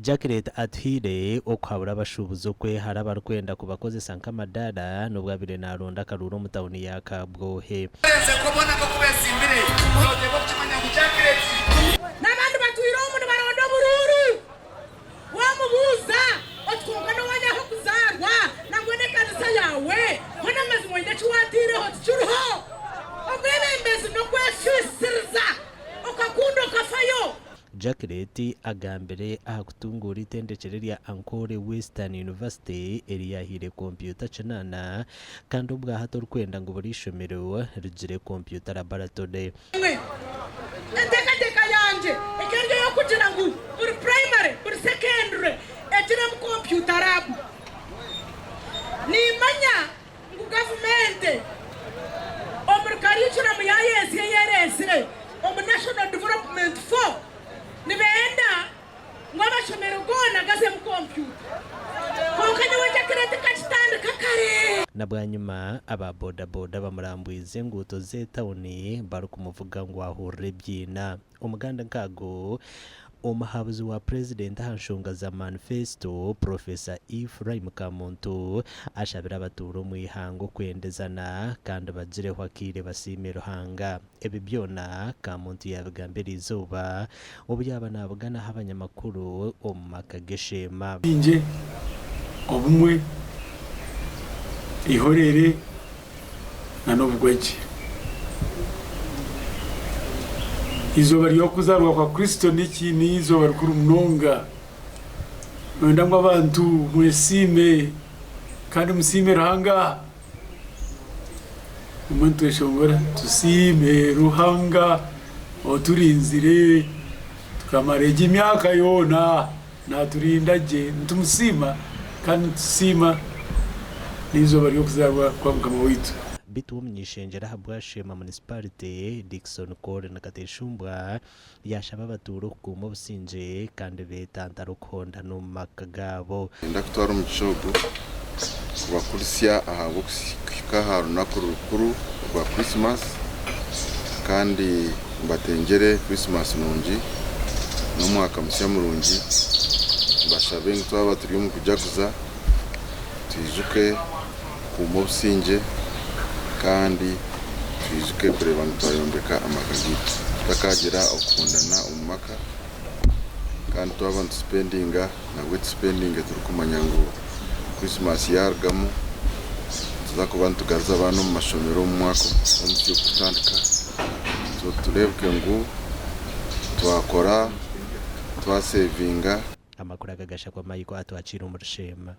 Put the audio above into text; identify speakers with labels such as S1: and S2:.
S1: Jacqueline Athire okwabura abashubuzo kwe haraba rwenda kubakoze sanka madara nubwo abire naronda karuro mu tawuni ya Kabwohe
S2: n'abandi batwira umuntu baronda bururu wamubuza otwunga no wanyaho kuzarwa nangone kanisa yawe hona mazi mwende chuwatire hoturuho obwebembezi no kwefisiriza okakundo kafayo.
S1: Jacqueline agambere ahakutungura itendekere rya Ankole Western University eriyahire computer chanana kandi ubwa hato rwenda ngo burishomero rugire computer laboratory
S2: ndeka yanje ekenge yo kugira ngo uri primary uri secondary etire mu computer lab ni manya ngo government omurikarichura mu yeresire omu national development for nibenda ngabashomero gona gaze mu computer kokanye wajya kirete kachitandika kare.
S1: Na bwanyuma aba boda boda bamurambuize nguto zetawuni bari kumuvuga ngo ahure byina umuganda nkago umuhabuzi wa president hanshonga za manifesto Professor Ephraim Kamuntu ashabira abaturo mu ihango kwendezana kandi bagire hwakire basimero hanga ebi byona Kamuntu yabigambira izuba ubyaba nabugana habanyamakuru omakageshema
S3: inje obumwe ihorere nanobugwege izuba ryo kuzarwa kwa Kristo niki ni izuba rukuru munonga wenda ngo abantu mwesime kandi musime ruhanga umuntu weshongora tusime ruhanga oturinzire tukamareje imyaka yona naturindaje ntumusima kandi tusima nizuba ryo kuzarwa kwa mukama witu
S1: bitu mnyishengera habwashema municipality Dickson Kore na Kateshumbwa yashaba baturo ku mubusinje kandi betantaro konda no makagabo
S4: ndakutwara umucogo kubakurisia ahabo kika haruna kurukuru rwa Christmas kandi mbatengere Christmas nungi no mwaka musya murungi bashabe ntwaba turi mu kujaguza tuijuke ku mubusinje kandi twizuke kureba ngo twayombeka amagagiti takagera okundana umumaka kandi twaba spendinga na wet spending turukumanya ngo Christmas yargamo tuzakuba tugaza abantu mu mashomero mu mwaka umutyo kutandika so turebwe ngo twakora twasevinga
S1: amakuru agagasha kwa mayiko atwacira umurushema.